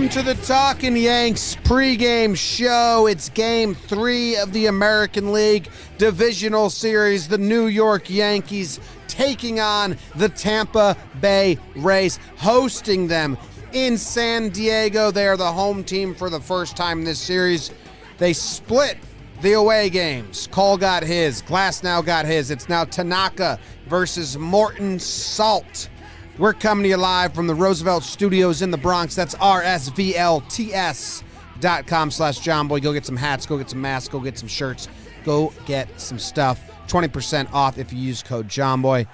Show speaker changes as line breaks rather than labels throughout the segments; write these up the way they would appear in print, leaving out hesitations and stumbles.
Welcome to the Talkin Yanks pregame show. It's Game 3 of the American League Divisional Series. The New York Yankees taking on the Tampa Bay Rays, hosting them in San Diego. They are the home team for the first time in this series. They split the away games. Cole got his. Glasnow got his. It's now Tanaka versus Morton Salt. We're coming to you live from the Roosevelt Studios in the Bronx. That's rsvlts.com/JOMBOY. Go get some hats, go get some masks, go get some shirts, go get some stuff. 20% off if you use code JOMBOY.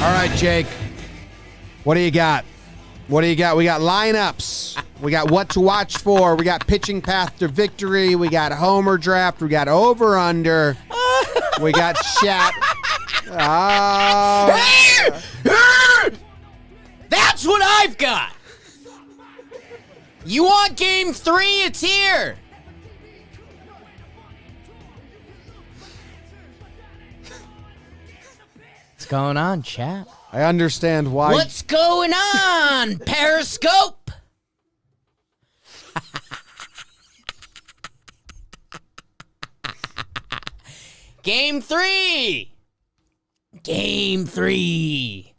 All right, Jake, what do you got? What do you got? We got lineups. We got what to watch for. We got pitching path to victory. We got homer draft. We got over-under. We got chat.
That's what I've got. You want Game 3? It's here. What's going on, chat?
I understand why.
What's going on, Periscope? Game 3. Game 3.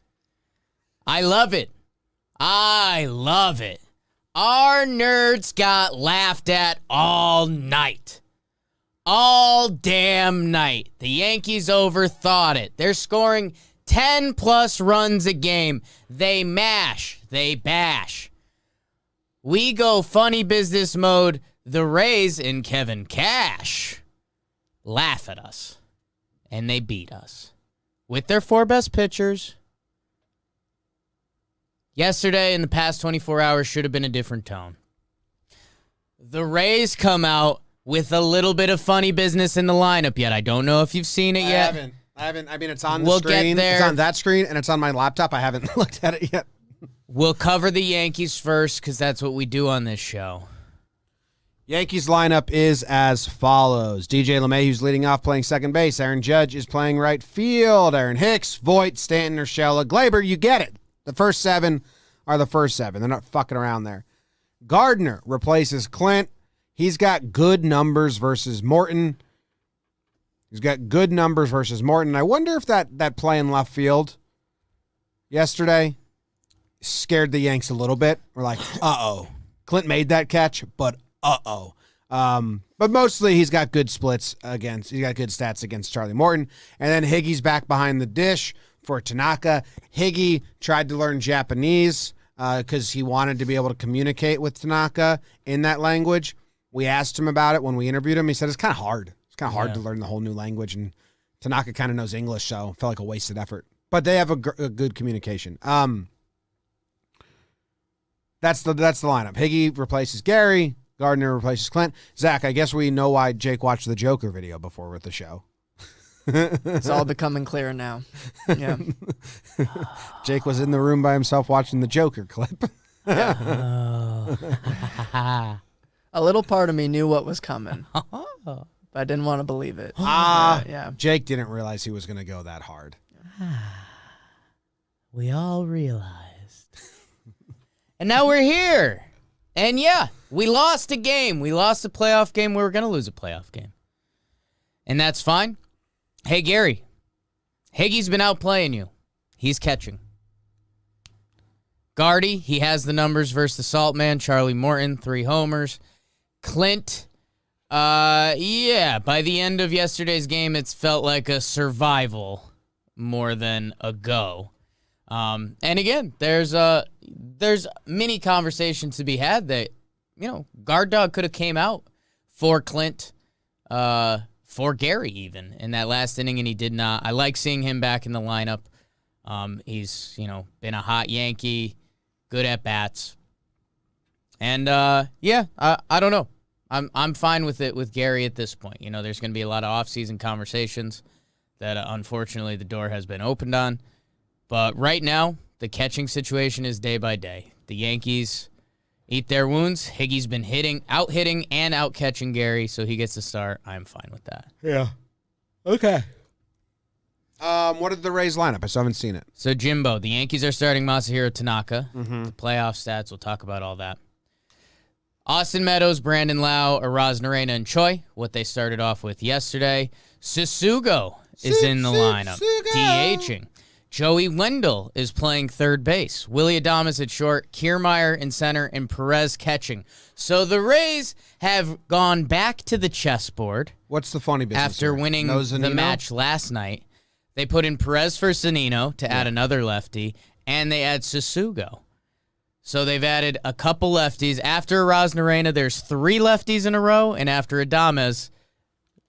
I love it. I love it. Our nerds got laughed at all night. All damn night. The Yankees overthought it. They're scoring 10-plus runs a game. They mash. They bash. We go funny business mode. The Rays and Kevin Cash laugh at us. And they beat us. With their 4 best pitchers. Yesterday and the past 24 hours should have been a different tone. The Rays come out with a little bit of funny business in the lineup yet. I don't know if you've seen it yet.
I haven't. I mean, it's on the screen. It's on that screen, and it's on my laptop. I haven't looked at it yet.
We'll cover the Yankees first because that's what we do on this show.
Yankees lineup is as follows. DJ LeMahieu's leading off, playing second base. Aaron Judge is playing right field. Aaron Hicks, Voit, Stanton, Urshela, Glaber. You get it. The first 7 are the first 7. They're not fucking around there. Gardner replaces Clint. He's got good numbers versus Morton. I wonder if that play in left field yesterday scared the Yanks a little bit. We're like, uh-oh. Clint made that catch, but uh-oh. But mostly he's got good splits against, he's got good stats against Charlie Morton. And then Higgy's back behind the dish for Tanaka. Higgy tried to learn Japanese because he wanted to be able to communicate with Tanaka in that language. We asked him about it when we interviewed him. He said it's kind of hard. It's kind of hard to learn the whole new language, and Tanaka kind of knows English, so it felt like a wasted effort. But they have a good communication. That's the lineup. Higgy replaces Gary. Gardner replaces Clint. Zach, I guess we know why Jake watched the Joker video before with the show.
It's all becoming clear now. Yeah.
Jake was in the room by himself watching the Joker clip.
A little part of me knew what was coming, but I didn't want to believe it.
Yeah. Jake didn't realize he was going to go that hard.
We all realized. And now we're here. And yeah, we lost a game. We lost a playoff game. We were going to lose a playoff game. And that's fine. Hey, Gary, Higgy's been outplaying you. He's catching. Gardy, he has the numbers versus the Salt Man. Charlie Morton, 3 homers. Clint, by the end of yesterday's game, it's felt like a survival more than a go. And again, there's many conversations to be had that, Guard Dog could have came out for Clint, for Gary even in that last inning, and he did not. I like seeing him back in the lineup. He's, been a hot Yankee, good at bats. And I don't know. I'm fine with it with Gary at this point. There's going to be a lot of off-season conversations that unfortunately the door has been opened on. But right now, the catching situation is day by day. The Yankees, Eat their wounds. Higgy's been out hitting and out catching Gary, so he gets the start. I'm fine with that.
Yeah. Okay. What did the Rays lineup? I still haven't seen it.
So, Jimbo, the Yankees are starting Masahiro Tanaka.
Mm-hmm.
The playoff stats, we'll talk about all that. Austin Meadows, Brandon Lau, Araz Narena, and Choi, what they started off with yesterday. Sasugo is in the lineup, DHing. Joey Wendell is playing third base. Willie Adames at short, Kiermaier in center, and Perez catching. So the Rays have gone back to the chessboard.
What's the funny business
after
here?
winning the match last night. They put in Perez for Zanino to add another lefty, and they add Sasugo. So they've added a couple lefties. After Araz Narena, there's 3 lefties in a row, and after Adames,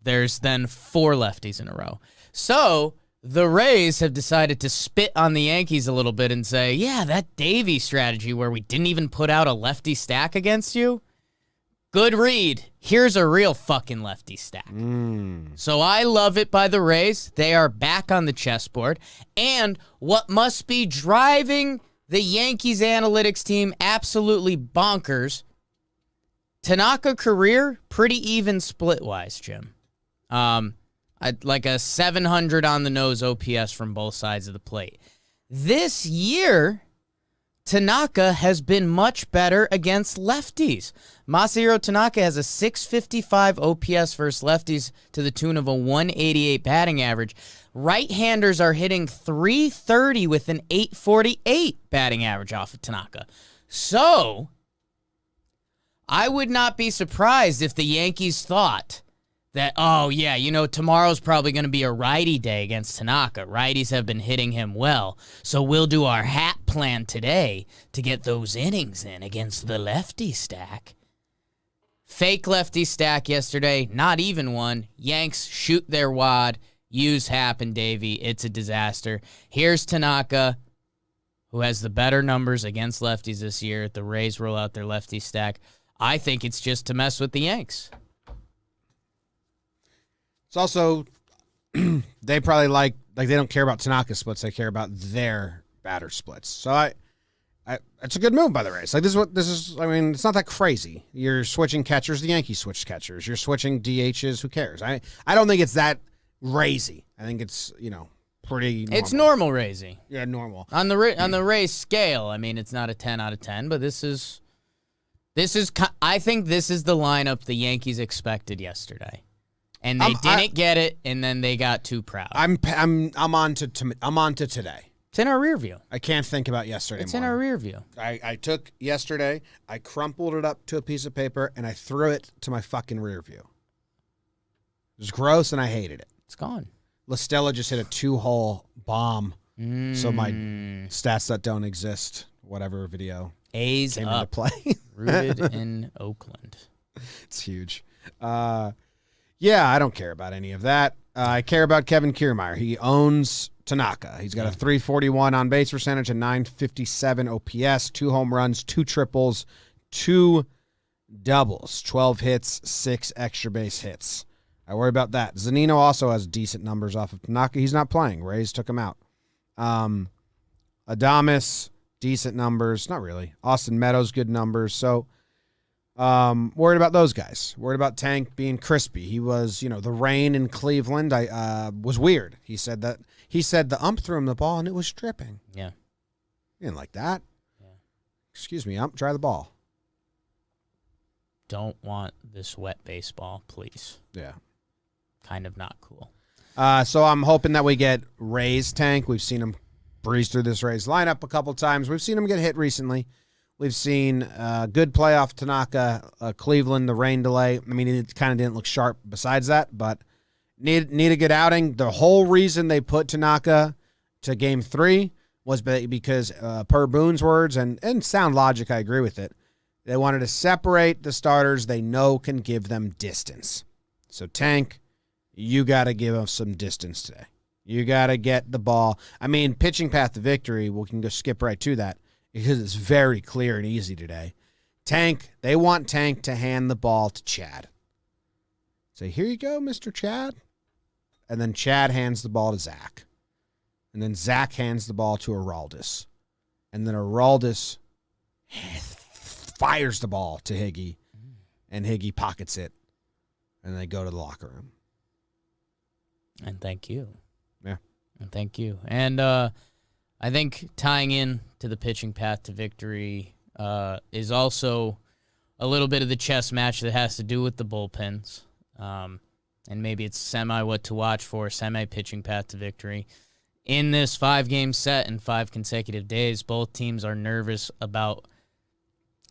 there's then 4 lefties in a row. So the Rays have decided to spit on the Yankees a little bit and say, yeah, that Davey strategy where we didn't even put out a lefty stack against you, good read. Here's a real fucking lefty stack. So I love it by the Rays. They are back on the chessboard. And what must be driving the Yankees analytics team absolutely bonkers, Tanaka career, pretty even split-wise, Jim. Like a 700 on the nose OPS from both sides of the plate. This year, Tanaka has been much better against lefties. Masahiro Tanaka has a 655 OPS versus lefties to the tune of a 188 batting average. Right-handers are hitting 330 with an 848 batting average off of Tanaka. So, I would not be surprised if the Yankees thought that, oh, yeah, tomorrow's probably going to be a righty day against Tanaka. Righties have been hitting him well. So we'll do our hat plan today to get those innings in against the lefty stack. Fake lefty stack yesterday, not even one. Yanks shoot their wad, use Happ and Davey. It's a disaster. Here's Tanaka, who has the better numbers against lefties this year. The Rays roll out their lefty stack. I think it's just to mess with the Yanks.
It's also, they probably like they don't care about Tanaka splits. They care about their batter splits. So it's a good move by the Rays. Like this is. I mean, it's not that crazy. You're switching catchers. The Yankees switched catchers. You're switching DHs. Who cares? I don't think it's that crazy. I think it's pretty normal.
It's normal Razy.
Yeah, normal.
On the Rays scale, I mean, it's not a 10 out of 10, but this is. I think this is the lineup the Yankees expected yesterday. And they didn't get it, and then they got too proud.
I'm on to today.
It's in our rear view.
I can't think about yesterday.
It's in our rear view.
I took yesterday, I crumpled it up to a piece of paper, and I threw it to my fucking rear view. It was gross, and I hated it.
It's gone.
La Stella just hit a 2-hole bomb. So my stats that don't exist, whatever video
A's
came
up.
into play.
Rooted in Oakland.
It's huge. Yeah, I don't care about any of that. I care about Kevin Kiermaier. He owns Tanaka. He's got a 341 on base percentage, a 957 OPS, 2 home runs, 2 triples, 2 doubles, 12 hits, 6 extra base hits. I worry about that. Zanino also has decent numbers off of Tanaka. He's not playing. Rays took him out. Adames, decent numbers. Not really. Austin Meadows, good numbers. So, worried about those guys. Worried about Tank being crispy. He was, the rain in Cleveland was weird. He said the ump threw him the ball and it was dripping.
Yeah.
He didn't like that.
Yeah.
Excuse me, ump, try the ball.
Don't want this wet baseball, please.
Yeah.
Kind of not cool.
So I'm hoping that we get Rays Tank. We've seen him breeze through this Rays lineup a couple times. We've seen him get hit recently. We've seen good playoff Tanaka, Cleveland, the rain delay. I mean, it kind of didn't look sharp besides that, but need a good outing. The whole reason they put Tanaka to Game 3 was because, per Boone's words, and sound logic, I agree with it, they wanted to separate the starters they know can give them distance. So, Tank, you got to give us some distance today. You got to get the ball. I mean, pitching path to victory, we can go skip right to that, because it's very clear and easy today. Tank, they want Tank to hand the ball to Chad. Say, here you go, Mr. Chad. And then Chad hands the ball to Zach. And then Zach hands the ball to Araldis. And then Araldis fires the ball to Higgy, and Higgy pockets it, and they go to the locker room.
And thank you.
Yeah.
And thank you. And I think tying in to the pitching path to victory is also a little bit of the chess match that has to do with the bullpens. And maybe it's semi what to watch for, semi pitching path to victory. In this 5-game set in 5 consecutive days, both teams are nervous about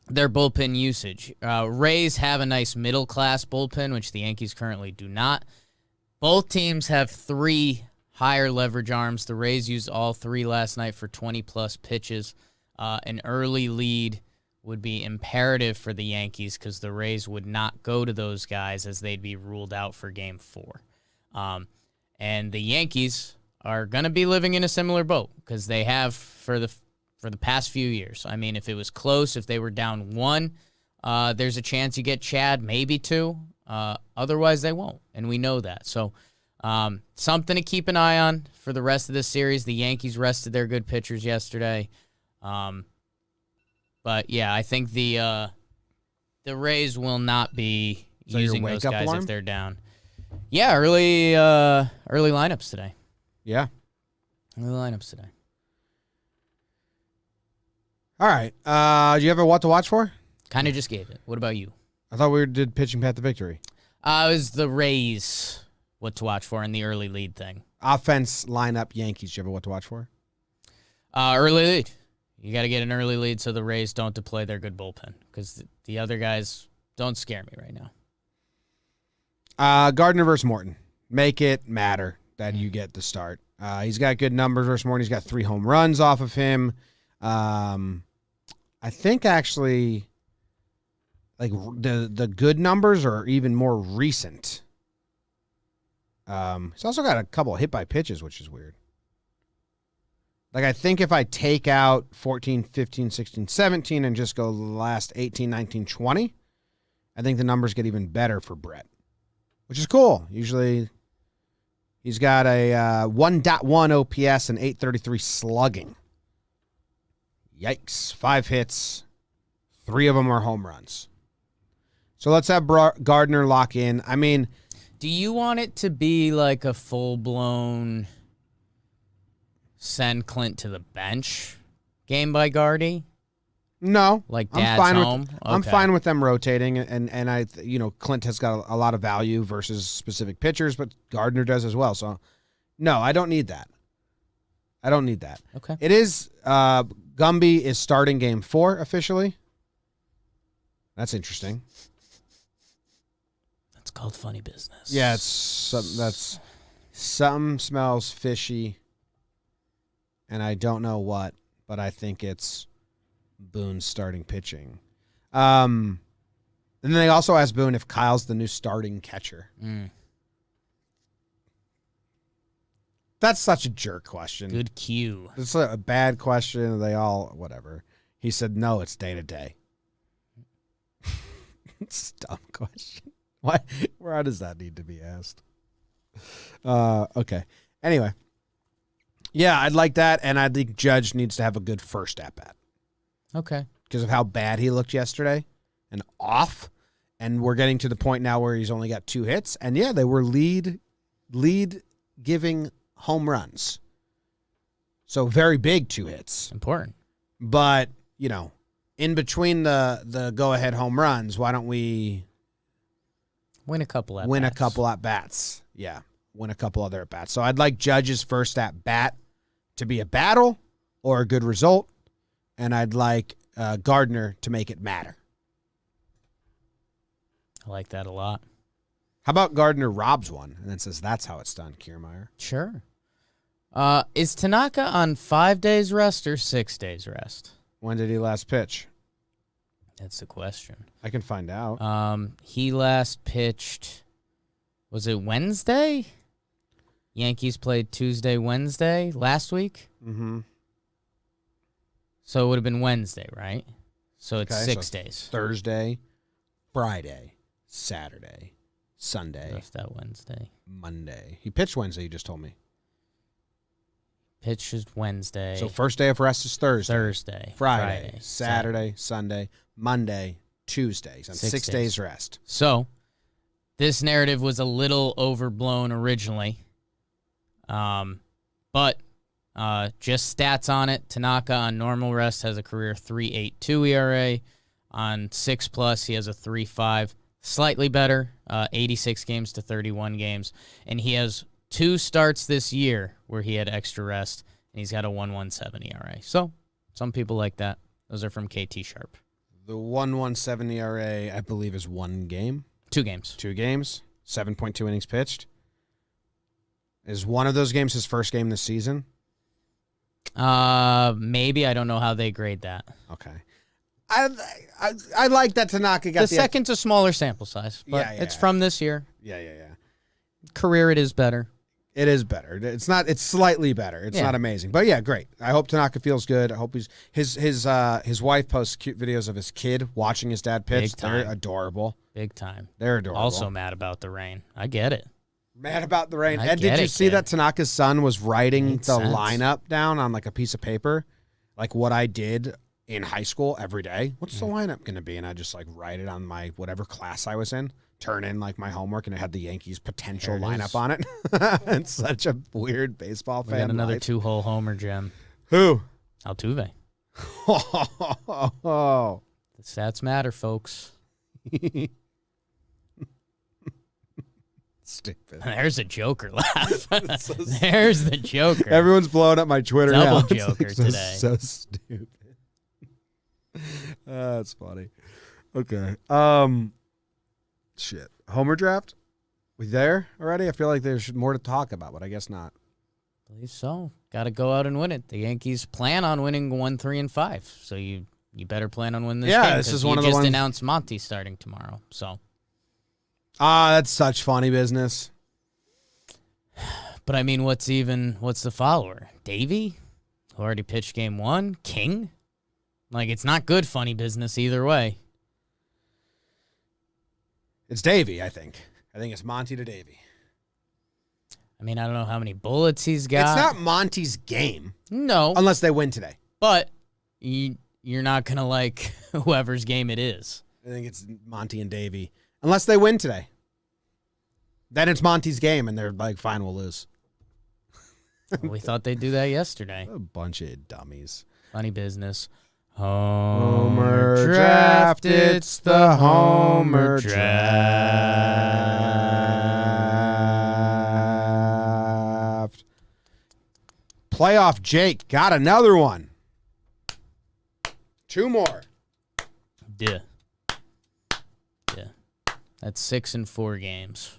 their bullpen usage. Rays have a nice middle-class bullpen, which the Yankees currently do not. Both teams have 3 higher leverage arms. The Rays used all 3 last night for 20-plus pitches. An early lead would be imperative for the Yankees because the Rays would not go to those guys as they'd be ruled out for Game 4. And the Yankees are going to be living in a similar boat because they have for the past few years. I mean, if it was close, if they were down 1, there's a chance you get Chad, maybe 2. Otherwise, they won't, and we know that. So something to keep an eye on for the rest of this series. The Yankees rested their good pitchers yesterday. But, yeah, I think the Rays will not be using those guys if they're down. Yeah, early lineups today.
Yeah.
Early lineups today.
All right. Do you have a what to watch for?
Kind of just gave it. What about you?
I thought we did pitching path to victory.
It was the Rays, what to watch for in the early lead thing.
Offense, lineup, Yankees. Do you have a what to watch for?
Early lead. You got to get an early lead so the Rays don't deploy their good bullpen because the other guys don't scare me right now.
Gardner versus Morton. Make it matter that you get the start. He's got good numbers versus Morton. He's got 3 home runs off of him. I think actually, like the good numbers are even more recent. He's also got a couple of hit by pitches, which is weird. Like I think if I take out 14, 15, 16, 17 and just go the last 18, 19, 20, I think the numbers get even better for Brett, which is cool. Usually he's got a 1.1 OPS and 833 slugging. Yikes. 5 hits. 3 of them are home runs. So let's have Gardner lock in. I mean,
do you want it to be like a full-blown send Clint to the bench game by Gardy?
No.
Like
I'm
Dad's
fine
home?
with I'm fine with them rotating, and I Clint has got a lot of value versus specific pitchers, but Gardner does as well. So no, I don't need that.
Okay.
It is Gumby is starting Game 4 officially. That's interesting.
That's called funny business.
Yeah, something smells fishy, and I don't know what, but I think it's Boone starting pitching. And then they also asked Boone if Kyle's the new starting catcher. That's such a jerk question.
Good cue.
It's a bad question. They all, whatever. He said, no, it's day to day. It's a dumb question. Why? Why does that need to be asked? Okay. Anyway. Yeah, I'd like that, and I think Judge needs to have a good first at-bat.
Okay.
Because of how bad he looked yesterday and off. And we're getting to the point now where he's only got 2 hits. And, yeah, they were lead-giving home runs. So very big 2 hits.
Important.
But, in between the go-ahead home runs, why don't we
win a couple at-bats?
Win a couple at-bats. Yeah, win a couple other at-bats. So I'd like Judge's first at-bat to be a battle or a good result, and I'd like Gardner to make it matter.
I like that a lot.
How about Gardner robs one and then says that's how it's done, Kiermaier?
Sure. Is Tanaka on 5 days rest or 6 days rest?
When did he last pitch?
That's the question.
I can find out.
He last pitched, was it Wednesday? Yankees played Tuesday, Wednesday last week?
Mm-hmm.
So it would have been Wednesday, right? So it's
Okay,
6
so
days.
Thursday, Friday, Saturday, Sunday,
Left that Wednesday.
Monday. He pitched Wednesday, you just told me.
pitches Wednesday.
So first day of rest is Thursday.
Thursday.
Friday. Saturday. Sunday. Monday. Tuesday. He's on 6 days rest.
So this narrative was a little overblown originally. But just stats on it. Tanaka on normal rest has a career 3.82 ERA. On 6+, he has a 3.5. Slightly better, 86 games to 31 games. And he has 2 starts this year where he had extra rest, and he's got a 1.17 ERA. So some people like that. Those are from KT Sharp.
The 1.17 ERA, I believe, is 1 game.
2 games.
2 games. 7.2 innings pitched. Is one of those games his first game this season?
Maybe. I don't know how they grade that.
Okay. I like that Tanaka got
the second's a smaller sample size, but it's from this year.
Yeah.
Career, it is better.
It is better. It's not. It's slightly better. It's not amazing, but yeah, great. I hope Tanaka feels good. I hope his wife posts cute videos of his kid watching his dad pitch. They're adorable.
Big time.
They're adorable.
Also mad about the rain. I get it.
Mad about the rain. Ed, did you see that Tanaka's son was writing the lineup down on like a piece of paper, like what I did in high school every day? What's the lineup going to be? And I just like write it on my whatever class I was in, turn in like my homework, and it had the Yankees potential lineup on it. It's such a weird baseball fan.
We got another 2-hole homer, Jim.
Who?
Altuve.
Oh.
The stats matter, folks.
Stupid.
There's a Joker laugh. There's the Joker.
Everyone's blowing up my Twitter
Double
now.
Joker today.
So stupid. That's funny. Okay. Shit. Homer draft? We there already? I feel like there's more to talk about, but I guess not.
I believe so. Got to go out and win it. The Yankees plan on winning 1, 3, and 5. So you better plan on winning this game.
Yeah, this is one of the ones.
Just announced Monty starting tomorrow. So.
That's such funny business.
But I mean, what's the follower? Davey, who already pitched game 1? King? Like, it's not good funny business either way.
It's Davey, I think. I think it's Monty to Davey.
I mean, I don't know how many bullets he's got.
It's not Monty's game.
No.
Unless they win today.
But you're not going to like whoever's game it is.
I think it's Monty and Davey. Unless they win today. Then it's Monty's game, and they're like, fine, we'll lose.
We thought they'd do that yesterday.
A bunch of dummies.
Funny business.
Homer draft. It's the Homer draft. Playoff Jake got another one. 2 more.
Yeah. That's 6 in 4 games.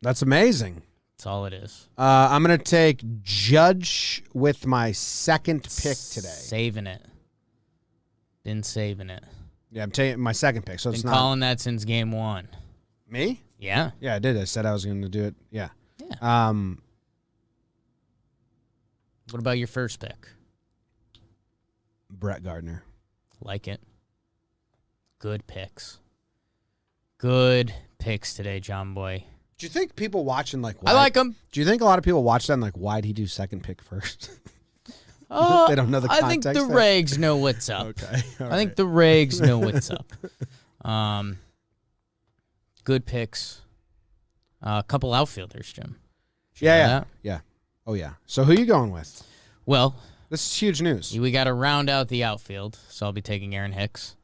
That's amazing.
That's all it is.
I'm going to take Judge with my second pick today.
Saving it. Been saving it.
Yeah, I'm taking my second pick. So it's
Been
not
calling that since game 1.
me.
Yeah.
Yeah, I did. I said I was going to do it. Yeah.
Yeah. What about your first pick?
Brett Gardner.
Like it. Good picks. Good picks today, John Boy.
Do you think people watching like?
I like him.
Do you think a lot of people watch that and like, why'd he do second pick first? They don't know the context.
I think the Regs know what's up.
Okay.
I think the Regs know what's up. Good picks. A couple outfielders, Jim.
Yeah. Oh yeah. So who are you going with?
Well,
this is huge news.
we got to round out the outfield, so I'll be taking Aaron Hicks.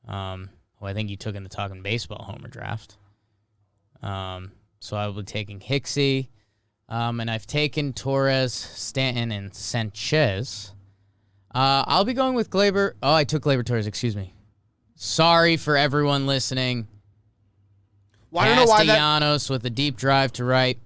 Who I think you took in the Talkin Baseball Homer draft. So I will be taking Hicksy. And I've taken Torres, Stanton, and Sanchez. I'll be going with Gleyber. Oh, I took Gleyber Torres, excuse me. Sorry for everyone listening.
Well, I don't know why that.
Castellanos with a deep drive to right.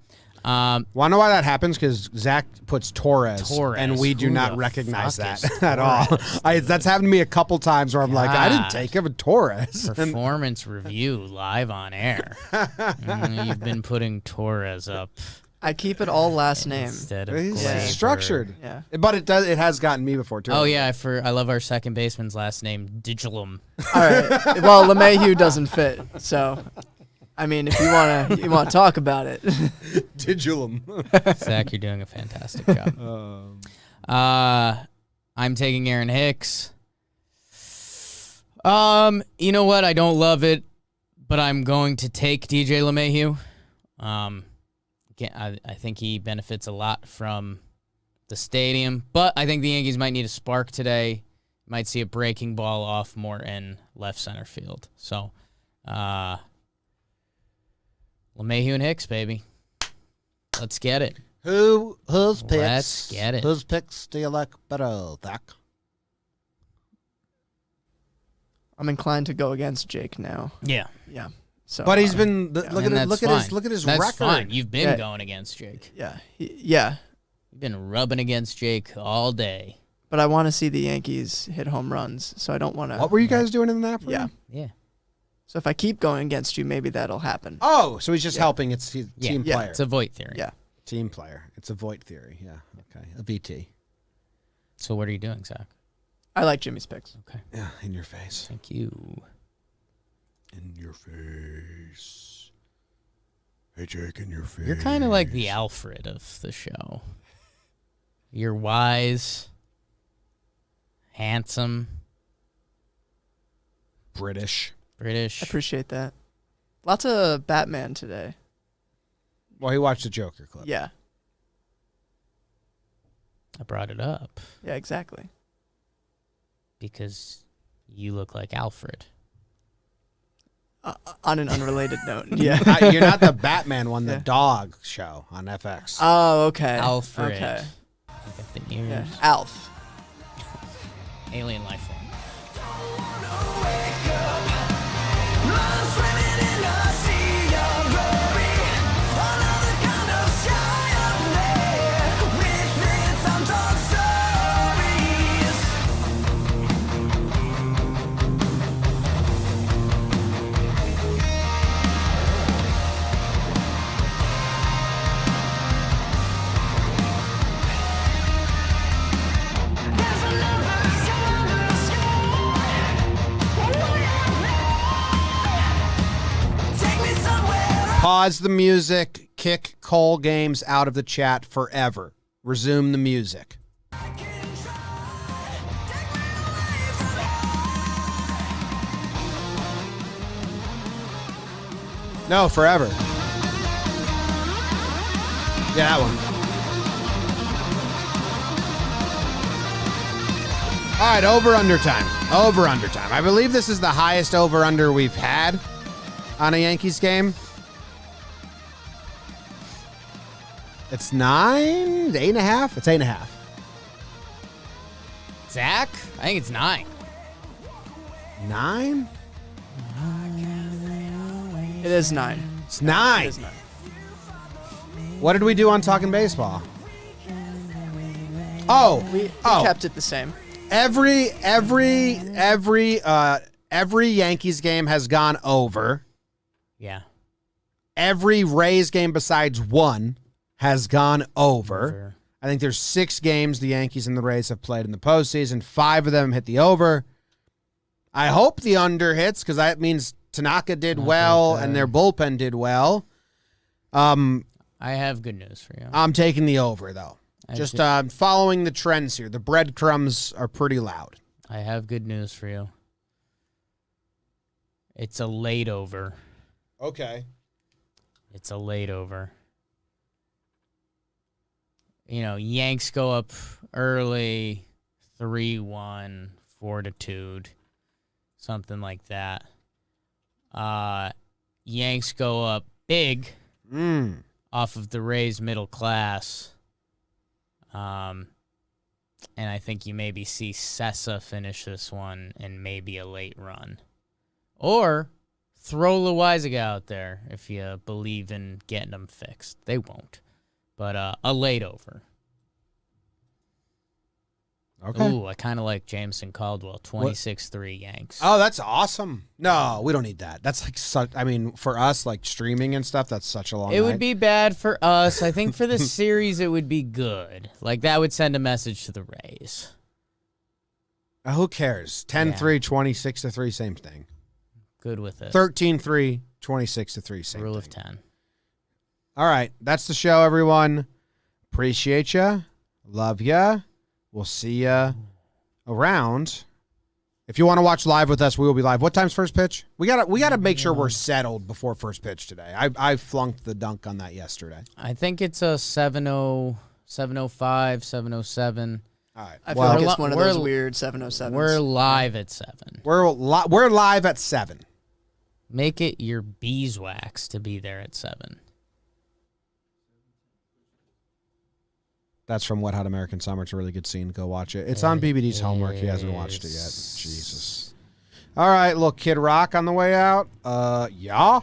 Well, I know why that happens because Zach puts Torres, and we do not recognize that at all. That's happened to me a couple times where I'm like, I didn't take him a Torres.
Performance review live on air. You've been putting Torres up.
I keep it all last name.
Instead of
He's
Gleyber.
structured.
Yeah.
But it has gotten me before, too.
Oh, yeah, I love our second baseman's last name, Digilum.
All right. Well, LeMahieu doesn't fit, so I mean, if you want to talk about it.
Digilum.
Zach, you're doing a fantastic job. I'm taking Aaron Hicks. You know what? I don't love it, but I'm going to take DJ LeMahieu. I think he benefits a lot from the stadium, but I think the Yankees might need a spark today. Might see a breaking ball off Morton left center field. So, LeMahieu and Hicks, baby. Let's get it.
Whose picks?
Let's get it.
Whose picks do you like better, Zach?
I'm inclined to go against Jake now.
Yeah.
Yeah. So,
But he's been look
And
at
that's
his
That's
record.
fine. You've been
Yeah.
going against Jake.
Yeah. Yeah.
You've been rubbing against Jake all day.
But I want to see the Yankees hit home runs, so I don't want to.
What were you guys doing in that?
Yeah.
Yeah.
So if I keep going against you, maybe that'll happen.
Oh, so he's just
Yeah.
helping. It's team
Yeah.
player.
It's a Voight theory.
Yeah.
Team player. It's a Voight theory. Yeah. Okay. A VT.
So what are you doing, Zach?
I like Jimmy's picks.
Okay.
Yeah. In your face.
Thank you.
In your face. Hey, Jake, in your face.
You're kind of like the Alfred of the show. You're wise, handsome,
British.
British.
I appreciate that. Lots of Batman today.
Well, he watched the Joker clip.
Yeah.
I brought it up
Yeah, exactly.
because you look like Alfred.
On an unrelated note. Yeah.
You're not the Batman one, the
Yeah.
dog show on FX.
Oh, okay.
Alfred.
Okay.
You got the ears.
Yeah. Alf.
Alien life form.
Pause the music. Kick Cole Games out of the chat forever. Resume the music. No, forever. Yeah, that one. All right, over-under time. Over-under time. I believe this is the highest over-under we've had on a Yankees game. It's 9, 8.5. It's 8.5.
Zach? I think it's 9.
9?
It is 9.
It's 9.
It is 9.
What did we do on Talkin' Baseball? Oh,
We
oh.
kept it the same.
Every Yankees game has gone over.
Yeah.
Every Rays game besides one has gone over.
Over.
I think there's 6 games the Yankees and the Rays have played in the postseason. 5 of them hit the over. I hope the under hits because that means Tanaka did well and their bullpen did well.
I have good news for you.
I'm taking the over, though.
I
Just
have
following the trends here. The breadcrumbs are pretty loud.
I have good news for you. It's a late over.
Okay.
It's a late over. You know, Yanks go up early, 3-1, fortitude, something like that. Yanks go up big off of the Rays middle class. And I think you maybe see Sessa finish this one and maybe a late run. Or throw Loizaga out there if you believe in getting them fixed. They won't. But a late over.
Okay.
Ooh, I kind of like Jameson Caldwell, 26-3 Yanks.
Oh, that's awesome. No, we don't need that. That's like such, I mean, for us, like streaming and stuff, that's such a long
It
night.
would be bad for us. I think for the series, it would be good. Like, that would send a message to the Rays.
Who cares? 10-3, 26-3, same thing.
Good with it.
13-3, 26-3. Same
Rule
thing.
of 10.
All right. That's the show, everyone. Appreciate ya. Love ya. We'll see ya around. If you want to watch live with us, we will be live. What time's first pitch? We gotta make sure we're settled before first pitch today. I flunked the dunk on that yesterday.
I think it's a 7:05, 7:07.
All right.
I feel like it's one of those weird 7:07s.
We're live at 7.
We're live at 7.
Make it your beeswax to be there at 7.
That's from Wet Hot American Summer. It's a really good scene. Go watch it. It's on BBD's homework. He hasn't watched it yet. Jesus. All right, little Kid Rock on the way out. Yeah.